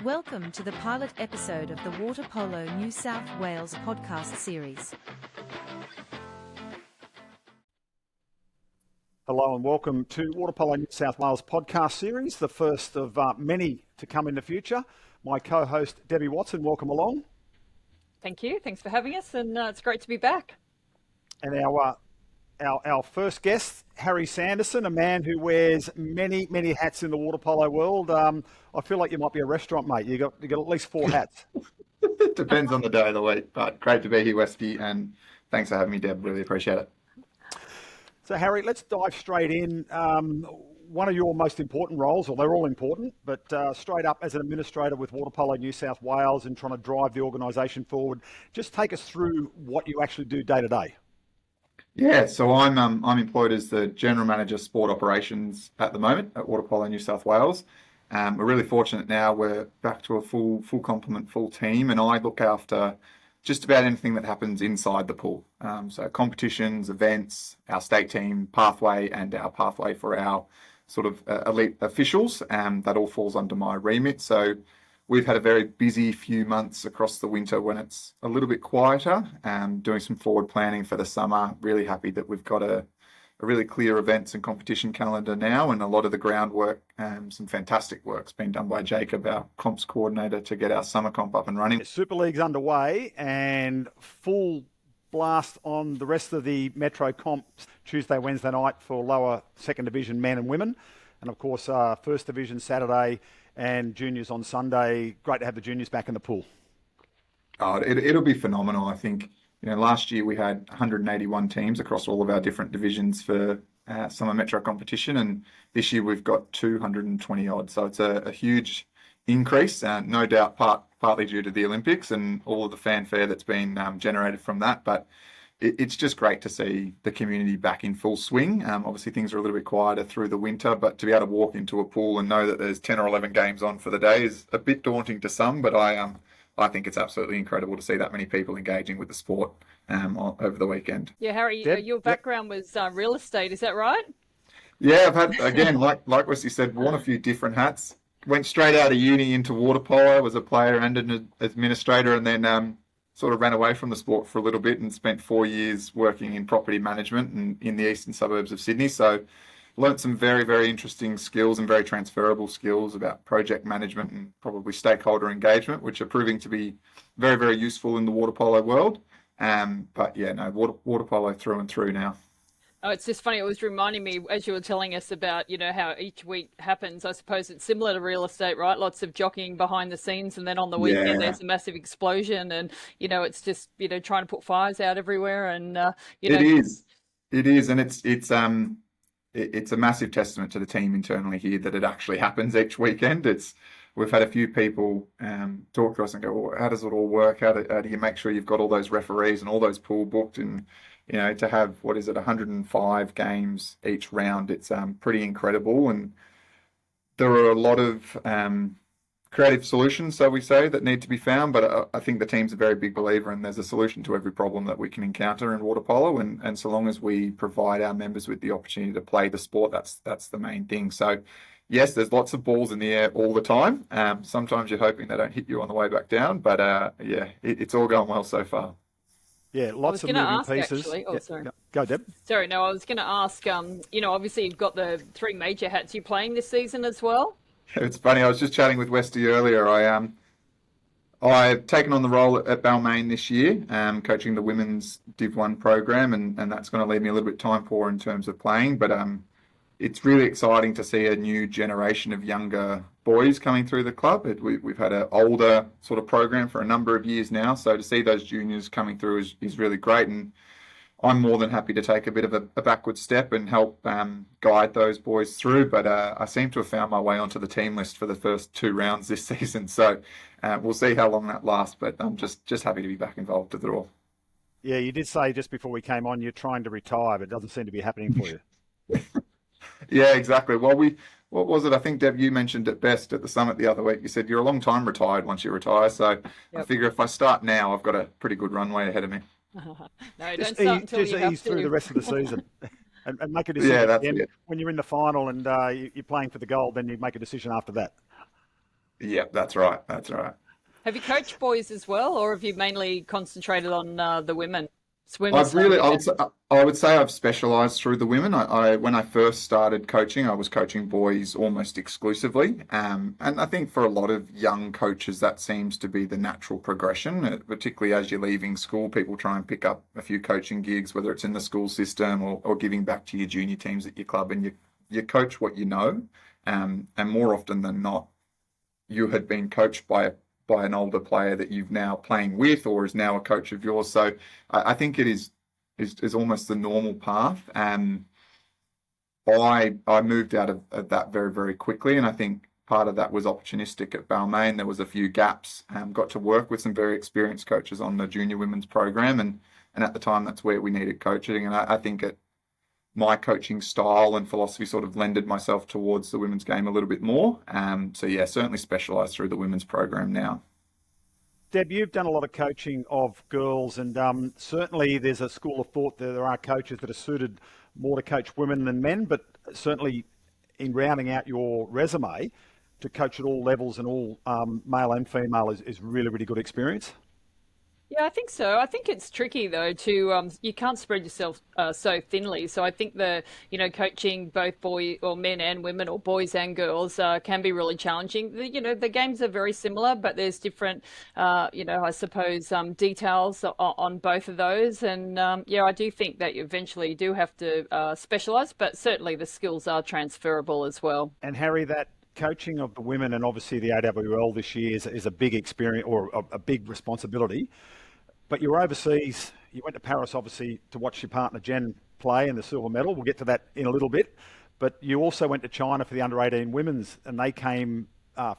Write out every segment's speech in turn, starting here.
Welcome to the pilot episode of the Water Polo New South Wales podcast series. Hello and welcome to Water Polo New South Wales podcast series, the first of many to come in the future. My co-host Debbie Watson, welcome along. Thank you. Thanks for having us, and it's great to be back. And our first guest, Harry Sanderson, a man who wears many hats in the water polo world. I feel like you might be a restaurant mate. You got at least 4 hats. It depends on the day of the week, but great to be here, Westy, and thanks for having me, Deb. Really appreciate it. So, Harry, let's dive straight in. One of your most important roles, or they're all important, but straight up as an administrator with Water Polo New South Wales and trying to drive the organisation forward, just take us through what you actually do day to day. Yeah, so I'm employed as the General Manager Sport Operations at the moment at Water Polo New South Wales. We're really fortunate now. We're back to a full complement, full team, and I look after just about anything that happens inside the pool. So competitions, events, our state team pathway, and our pathway for our sort of elite officials. That all falls under my remit. So we've had a very busy few months across the winter when it's a little bit quieter, doing some forward planning for the summer. Really happy that we've got a really clear events and competition calendar now, and a lot of the groundwork, some fantastic work's been done by Jacob, our comps coordinator, to get our summer comp up and running. Super League's underway and full blast on the rest of the Metro comps Tuesday, Wednesday night for lower second division men and women. And of course, first division Saturday and juniors on Sunday. Great to have the juniors back in the pool. Oh, it'll be phenomenal. I think, last year we had 181 teams across all of our different divisions for summer Metro competition, and this year we've got 220 odd. So it's a huge increase, no doubt partly due to the Olympics and all of the fanfare that's been generated from that. But it's just great to see the community back in full swing. Obviously, things are a little bit quieter through the winter, but to be able to walk into a pool and know that there's 10 or 11 games on for the day is a bit daunting to some, but I think it's absolutely incredible to see that many people engaging with the sport over the weekend. Yeah, Harry, Deb? your background was real estate, is that right? Yeah, I've had, again, like Wesley said, worn a few different hats. Went straight out of uni into water polo, was a player and an administrator, and then sort of ran away from the sport for a little bit and spent 4 years working in property management and in the eastern suburbs of Sydney. So learnt some very interesting skills and very transferable skills about project management and probably stakeholder engagement, which are proving to be very useful in the water polo world. But yeah, no, water polo through and through now. Oh, it's just funny. It was reminding me as you were telling us about, how each week happens. I suppose it's similar to real estate, right? Lots of jockeying behind the scenes, and then on the weekend there's a massive explosion, and it's just trying to put fires out everywhere, and It is, and it's a massive testament to the team internally here that it actually happens each weekend. We've had a few people talk to us and go, well, how does it all work? How do you make sure you've got all those referees and all those pool booked? And, to have, 105 games each round, it's pretty incredible. And there are a lot of creative solutions, so we say, that need to be found. But I think the team's a very big believer, and there's a solution to every problem that we can encounter in water polo. And so long as we provide our members with the opportunity to play the sport, that's the main thing. So yes, there's lots of balls in the air all the time. Sometimes you're hoping they don't hit you on the way back down, but it's all going well so far. Yeah, lots of moving pieces. Actually. Oh, sorry. Go, Deb. Sorry, no, I was going to ask, obviously you've got the 3 major hats you're playing this season as well. It's funny, I was just chatting with Westy earlier. I've taken on the role at Balmain this year, coaching the women's Div 1 program, and that's going to leave me a little bit time poor in terms of playing, but it's really exciting to see a new generation of younger boys coming through the club. We've had an older sort of program for a number of years now, so to see those juniors coming through is really great, and I'm more than happy to take a bit of a backward step and help guide those boys through. But I seem to have found my way onto the team list for the first 2 rounds this season, so we'll see how long that lasts, but I'm just happy to be back involved with it all. Yeah, you did say just before we came on you're trying to retire, but it doesn't seem to be happening for you. Yeah, exactly. Well, what was it? I think, Deb, you mentioned it best at the summit the other week. You said you're a long time retired once you retire. So yep. I figure if I start now, I've got a pretty good runway ahead of me. No, don't start until you have ease through to. the rest of the season and make a decision. Yeah, that's again. it. When you're in the final and you're playing for the gold, then you make a decision after that. Yeah, that's right. That's right. Have you coached boys as well, or have you mainly concentrated on the women? I've Swimmers, really, yeah. I would say I've specialised through the women. When I first started coaching, I was coaching boys almost exclusively, and I think for a lot of young coaches that seems to be the natural progression. Particularly as you're leaving school, people try and pick up a few coaching gigs, whether it's in the school system or giving back to your junior teams at your club, and you coach what you know, and more often than not, you had been coached by an older player that you've now playing with or is now a coach of yours. So I think it is almost the normal path. I moved out of that very, very quickly, and I think part of that was opportunistic at Balmain. There was a few gaps. Got to work with some very experienced coaches on the junior women's program, and at the time that's where we needed coaching. And I think my coaching style and philosophy sort of lended myself towards the women's game a little bit more. So yeah, certainly specialised through the women's program now. Deb, you've done a lot of coaching of girls, and certainly there's a school of thought that there are coaches that are suited more to coach women than men, but certainly in rounding out your resume, to coach at all levels and all male and female is really, really good experience. Yeah, I think so. I think it's tricky though to you can't spread yourself so thinly. So I think coaching both boy or men and women or boys and girls can be really challenging. The games are very similar, but there's different I suppose details on both of those. And I do think that you eventually do have to specialize, but certainly the skills are transferable as well. And Harry, that coaching of the women and obviously the AWL this year is a big experience or a big responsibility. But you were overseas, you went to Paris, obviously, to watch your partner Jen play in the silver medal. We'll get to that in a little bit. But you also went to China for the under-18 women's, and they came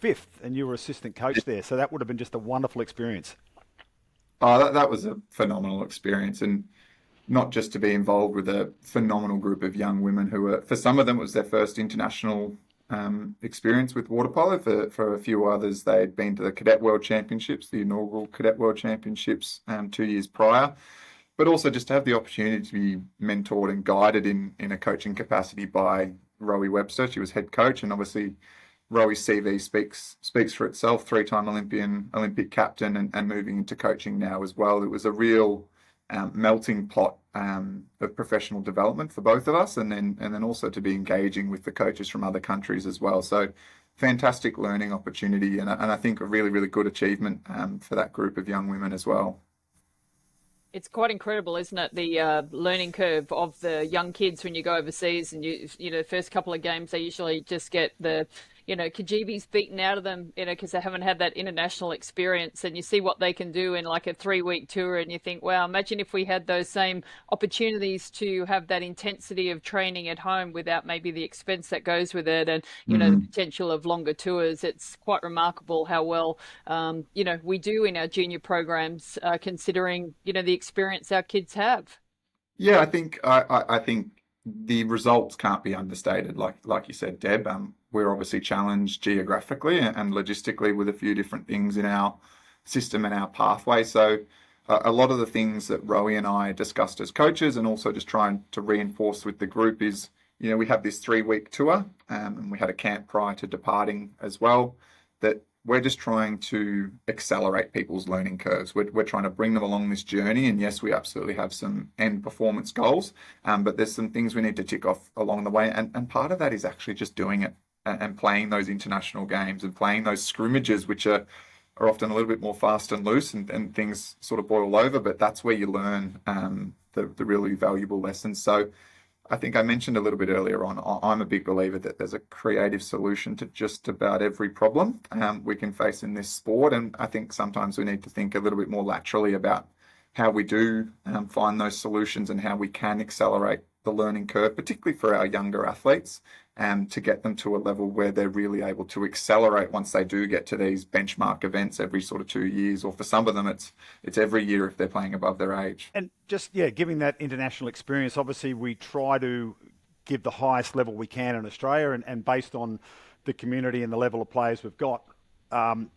fifth, and you were assistant coach there. So that would have been just a wonderful experience. Oh, that was a phenomenal experience. And not just to be involved with a phenomenal group of young women who were, for some of them, it was their first international experience with water polo. For a few others, they'd been to the Cadet World Championships, the inaugural Cadet World Championships 2 years prior, but also just to have the opportunity to be mentored and guided in a coaching capacity by Rowie Webster. She was head coach, and obviously Rowie's CV speaks for itself, three-time Olympic captain and moving into coaching now as well. It was a real melting pot of professional development for both of us, and then also to be engaging with the coaches from other countries as well. So fantastic learning opportunity, and I think a really, really good achievement for that group of young women as well. It's quite incredible, isn't it? The learning curve of the young kids when you go overseas, and the first couple of games they usually just get the Kajibis beaten out of them, because they haven't had that international experience, and you see what they can do in like a 3-week tour, and you think, wow, imagine if we had those same opportunities to have that intensity of training at home without maybe the expense that goes with it, and the potential of longer tours. It's quite remarkable how well we do in our junior programs, considering the experience our kids have. Yeah, I think the results can't be understated. Like you said, Deb, we're obviously challenged geographically and logistically with a few different things in our system and our pathway. So a lot of the things that Rowie and I discussed as coaches, and also just trying to reinforce with the group, is we have this 3-week tour, and we had a camp prior to departing as well, that we're just trying to accelerate people's learning curves. We're trying to bring them along this journey. And yes, we absolutely have some end performance goals, but there's some things we need to tick off along the way. And part of that is actually just doing it and playing those international games and playing those scrimmages, which are often a little bit more fast and loose, and things sort of boil over, but that's where you learn the really valuable lessons. So I think I mentioned a little bit earlier on, I'm a big believer that there's a creative solution to just about every problem we can face in this sport. And I think sometimes we need to think a little bit more laterally about how we do find those solutions and how we can accelerate the learning curve, particularly for our younger athletes, to get them to a level where they're really able to accelerate once they do get to these benchmark events every sort of 2 years, or for some of them it's every year if they're playing above their age. And just, giving that international experience, obviously we try to give the highest level we can in Australia, and based on the community and the level of players we've got,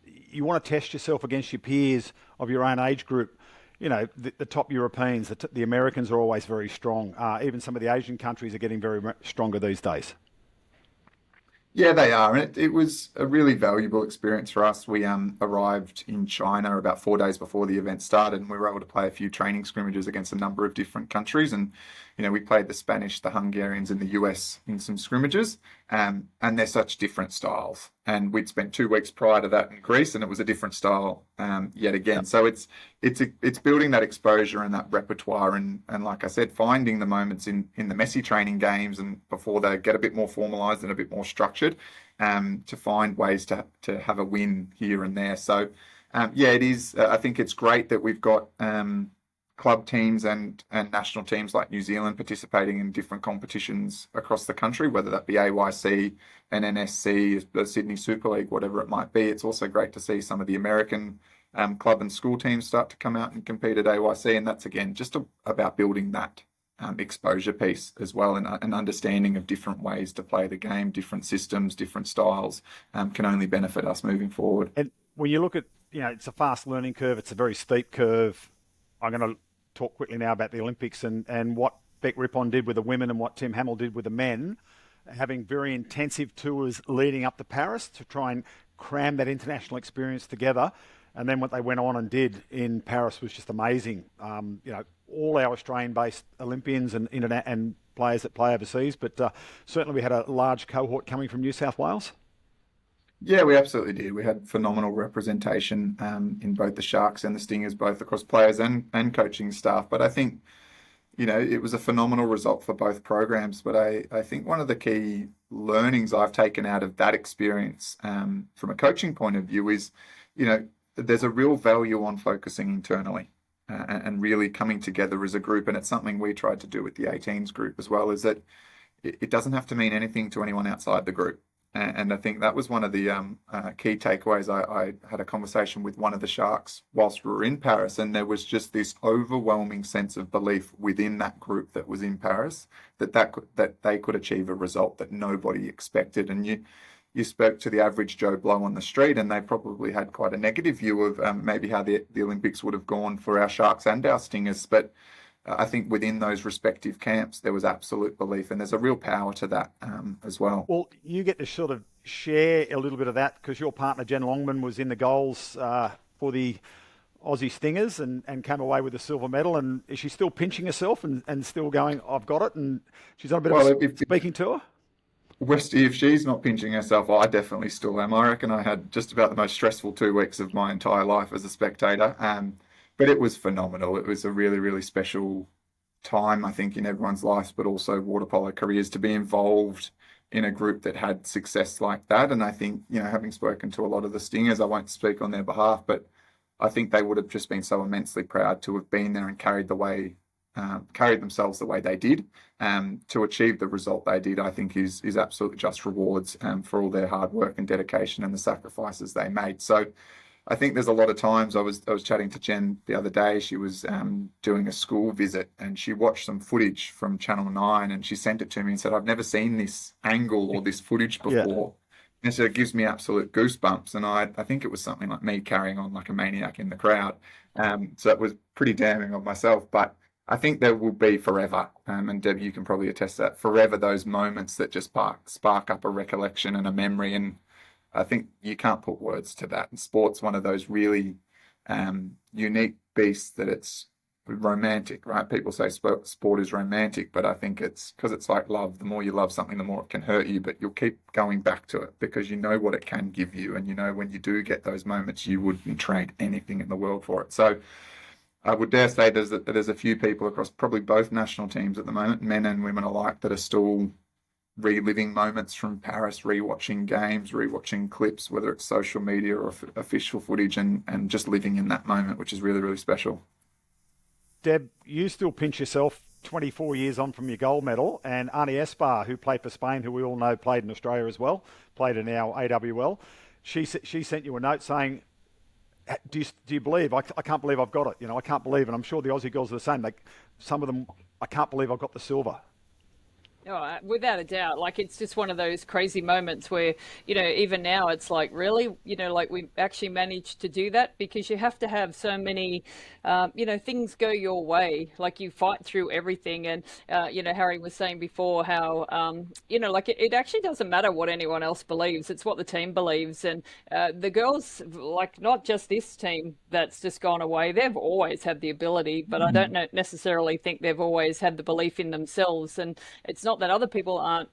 you want to test yourself against your peers of your own age group. The top Europeans, the Americans are always very strong. Even some of the Asian countries are getting very much stronger these days. Yeah, they are, and it was a really valuable experience for us. We arrived in China about 4 days before the event started, and we were able to play a few training scrimmages against a number of different countries. And we played the Spanish, the Hungarians, and the US in some scrimmages, and they're such different styles. And we'd spent 2 weeks prior to that in Greece, and it was a different style yet again. So it's building that exposure and that repertoire, and like I said, finding the moments in the messy training games and before they get a bit more formalised and a bit more structured, to find ways to have a win here and there. So yeah, it is. I think it's great that we've got club teams and national teams like New Zealand participating in different competitions across the country, whether that be AYC, an NSC, the Sydney Super League, whatever it might be. It's also great to see some of the American club and school teams start to come out and compete at AYC, and that's again just about building that exposure piece as well, and an understanding of different ways to play the game, different systems, different styles, can only benefit us moving forward. And when you look at, it's a fast learning curve, it's a very steep curve. I'm going to talk quickly now about the Olympics and what Beck Rippon did with the women and what Tim Hamill did with the men, having very intensive tours leading up to Paris to try and cram that international experience together. And then what they went on and did in Paris was just amazing. All our Australian-based Olympians and players that play overseas, but certainly we had a large cohort coming from New South Wales. Yeah, we absolutely did. We had phenomenal representation in both the Sharks and the Stingers, both across players and coaching staff. But I think, it was a phenomenal result for both programs. But I think one of the key learnings I've taken out of that experience from a coaching point of view is, there's a real value on focusing internally and really coming together as a group. And it's something we tried to do with the 18s group as well, is that it doesn't have to mean anything to anyone outside the group. And I think that was one of the key takeaways. I had a conversation with one of the Sharks whilst we were in Paris, and there was just this overwhelming sense of belief within that group that was in Paris that they could achieve a result that nobody expected. And you spoke to the average Joe Blow on the street, and they probably had quite a negative view of maybe how the Olympics would have gone for our Sharks and our Stingers. But I think within those respective camps, there was absolute belief, and there's a real power to that as well. Well, you get to sort of share a little bit of that because your partner, Jen Longman, was in the goals for the Aussie Stingers and came away with a silver medal. And is she still pinching herself and still going, I've got it? And she's on a bit of a speaking tour? Westy, if she's not pinching herself, I definitely still am. I reckon I had just about the most stressful 2 weeks of my entire life as a spectator. But it was phenomenal. It was a really, really special time, I think, in everyone's lives, but also water polo careers, to be involved in a group that had success like that. And I think, having spoken to a lot of the Stingers, I won't speak on their behalf, but I think they would have just been so immensely proud to have been there and carried themselves the way they did. To achieve the result they did, I think is absolutely just rewards for all their hard work and dedication and the sacrifices they made. So I think there's a lot of times I was chatting to Jen the other day. She was doing a school visit and she watched some footage from Channel 9 and she sent it to me and said, I've never seen this angle or this footage before. Yeah. And so it gives me absolute goosebumps. And I think it was something like me carrying on like a maniac in the crowd. So it was pretty damning of myself. But I think there will be forever, and Deb, you can probably attest to that, forever those moments that just spark up a recollection and a memory. And I think you can't put words to that. And sport's one of those really unique beasts that it's romantic, right? People say sport is romantic, but I think it's because it's like love. The more you love something, the more it can hurt you, but you'll keep going back to it because you know what it can give you. And when you do get those moments, you wouldn't trade anything in the world for it. So I would dare say there's a few people across probably both national teams at the moment, men and women alike, that are still reliving moments from Paris, rewatching games, rewatching clips, whether it's social media or official footage, and just living in that moment, which is really, really special. Deb, you still pinch yourself 24 years on from your gold medal, and Arnie Espar, who played for Spain, who we all know played in Australia as well, played in our AWL, she sent you a note saying, do you believe? I can't believe I've got it. I can't believe, and I'm sure the Aussie girls are the same. Some of them, I can't believe I've got the silver. Oh, without a doubt. Like, it's just one of those crazy moments where, even now it's like, really, like we actually managed to do that, because you have to have so many, things go your way. Like, you fight through everything. And, Harry was saying before how, like it actually doesn't matter what anyone else believes. It's what the team believes. And the girls, like, not just this team that's just gone away, they've always had the ability, but I don't necessarily think they've always had the belief in themselves. And it's not that other people aren't,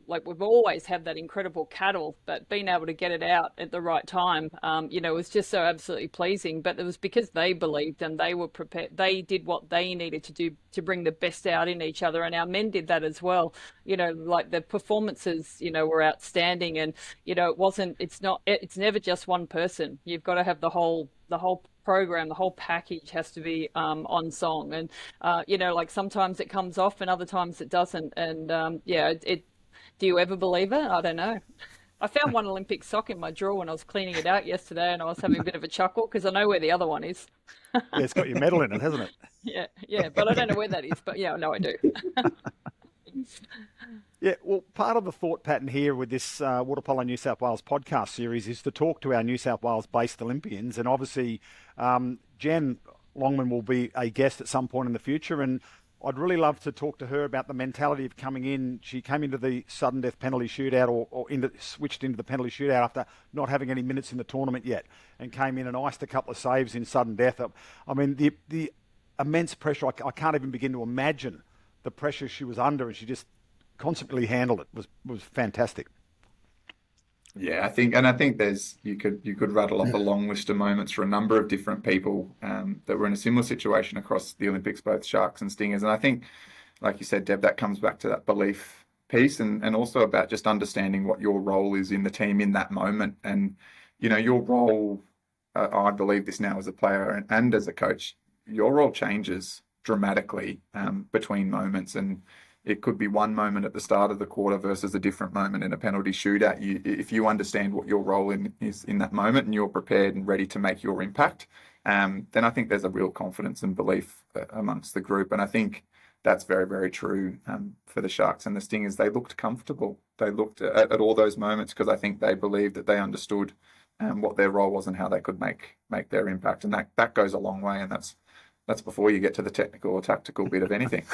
like, we've always had that incredible cattle, but being able to get it out at the right time, was just so absolutely pleasing. But it was because they believed and they were prepared. They did what they needed to do to bring the best out in each other. And our men did that as well. Like, the performances, were outstanding. And, it's never just one person. You've got to have the whole program, the whole package has to be on song. And like, sometimes it comes off and other times it doesn't. And do you ever believe it? I don't know. I found one Olympic sock in my drawer when I was cleaning it out yesterday, and I was having a bit of a chuckle because I know where the other one is. Yeah, it's got your medal in it, hasn't it? Yeah, but I don't know where that is. But yeah, no, I do. Yeah, well, part of the thought pattern here with this Water Polo New South Wales podcast series is to talk to our New South Wales-based Olympians, and obviously Jen Longman will be a guest at some point in the future, and I'd really love to talk to her about the mentality of coming in. She came into the sudden death penalty shootout or switched into the penalty shootout after not having any minutes in the tournament yet, and came in and iced a couple of saves in sudden death. I mean, the immense pressure, I can't even begin to imagine the pressure she was under, and she just constantly handled it. Was fantastic. Yeah, I think there's you could rattle off a long list of moments for a number of different people that were in a similar situation across the Olympics, both Sharks and Stingers. And I think, like you said, Deb, that comes back to that belief piece and also about just understanding what your role is in the team in that moment. And, your role, I believe this now as a player and as a coach, your role changes dramatically between moments. And it could be one moment at the start of the quarter versus a different moment in a penalty shootout. If you understand what your role is in that moment and you're prepared and ready to make your impact, then I think there's a real confidence and belief amongst the group. And I think that's very, very true for the Sharks and the Stingers. They looked comfortable. They looked at all those moments because I think they believed that they understood what their role was and how they could make their impact. And that goes a long way. And that's before you get to the technical or tactical bit of anything.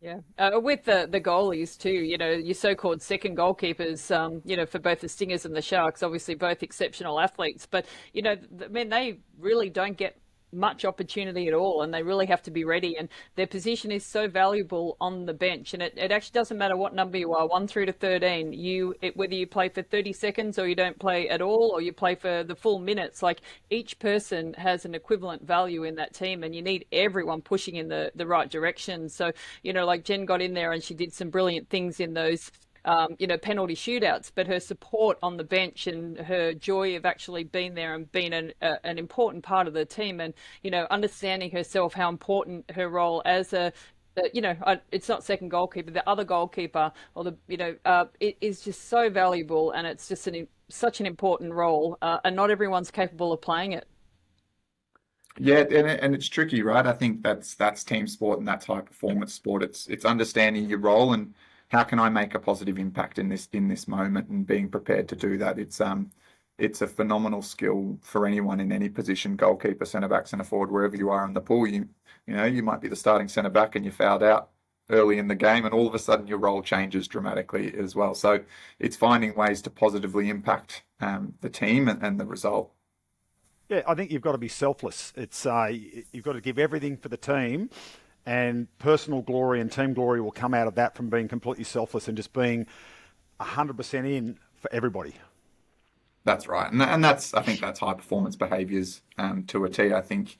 Yeah, with the goalies too, your so-called second goalkeepers, for both the Stingers and the Sharks, obviously both exceptional athletes, but, they really don't get much opportunity at all, and they really have to be ready, and their position is so valuable on the bench. And it actually doesn't matter what number you are, 1 through to 13, whether you play for 30 seconds or you don't play at all, or you play for the full minutes, like, each person has an equivalent value in that team, and you need everyone pushing in the right direction. So, like, Jen got in there and she did some brilliant things in those penalty shootouts, but her support on the bench and her joy of actually being there and being an important part of the team, and understanding herself how important her role as it's not second goalkeeper, the other goalkeeper, or it is just so valuable, and it's just such an important role, and not everyone's capable of playing it. Yeah, and it's tricky, right? I think that's team sport and that's high performance sport. It's understanding your role and how can I make a positive impact in this moment, and being prepared to do that. It's a phenomenal skill for anyone in any position, goalkeeper, centre back, centre forward, wherever you are in the pool. You might be the starting centre back and you fouled out early in the game, and all of a sudden your role changes dramatically as well. So it's finding ways to positively impact the team and the result. Yeah, I think you've got to be selfless. It's you've got to give everything for the team, and personal glory and team glory will come out of that from being completely selfless and just being 100% in for everybody. That's right, and I think that's high performance behaviours to a T. I think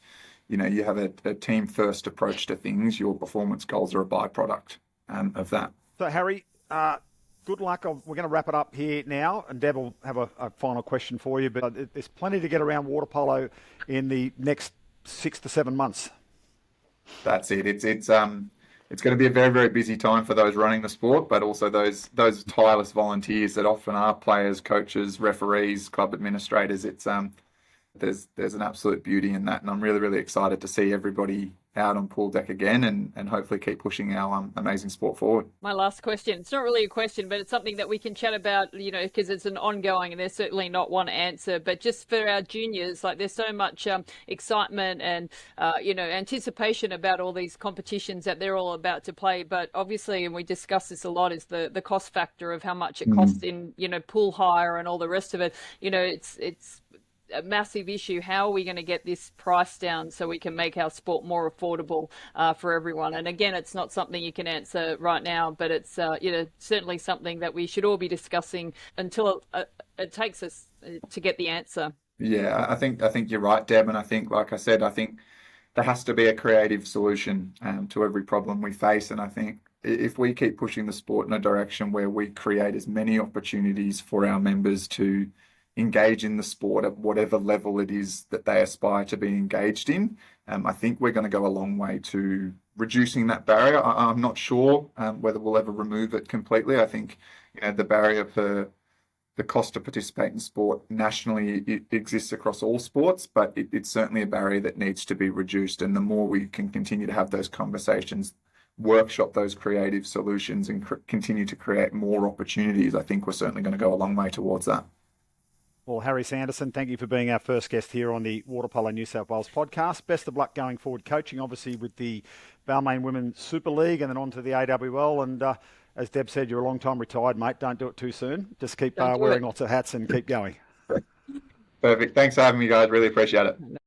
you have a team first approach to things. Your performance goals are a byproduct of that. So Harry, good luck. We're going to wrap it up here now, and Deb will have a final question for you. But there's plenty to get around water polo in the next 6 to 7 months. That's it. It's going to be a very, very busy time for those running the sport, but also those tireless volunteers that often are players, coaches, referees, club administrators. there's an absolute beauty in that, and I'm really, really excited to see everybody out on pool deck again, and hopefully keep pushing our amazing sport forward. My last question, it's not really a question, but it's something that we can chat about, because it's an ongoing, and there's certainly not one answer, but just for our juniors, like there's so much excitement and, anticipation about all these competitions that they're all about to play. But obviously, and we discuss this a lot, is the cost factor of how much it costs in, pool hire and all the rest of it. It's a massive issue. How are we going to get this price down so we can make our sport more affordable for everyone? And again, it's not something you can answer right now, but it's certainly something that we should all be discussing until it takes us to get the answer. Yeah, I think you're right, Deb, and I think, like I said, I think there has to be a creative solution to every problem we face, and I think if we keep pushing the sport in a direction where we create as many opportunities for our members to engage in the sport at whatever level it is that they aspire to be engaged in, I think we're going to go a long way to reducing that barrier. I'm not sure whether we'll ever remove it completely. I think the barrier for the cost to participate in sport nationally, it exists across all sports, but it's certainly a barrier that needs to be reduced. And the more we can continue to have those conversations, workshop those creative solutions, and continue to create more opportunities, I think we're certainly going to go a long way towards that. Well, Harry Sanderson, thank you for being our first guest here on the Water Polo New South Wales podcast. Best of luck going forward coaching, obviously, with the Balmain Women's Super League and then on to the AWL. And as Deb said, you're a long time retired, mate. Don't do it too soon. Just keep wearing lots of hats and keep going. Perfect. Thanks for having me, guys. Really appreciate it.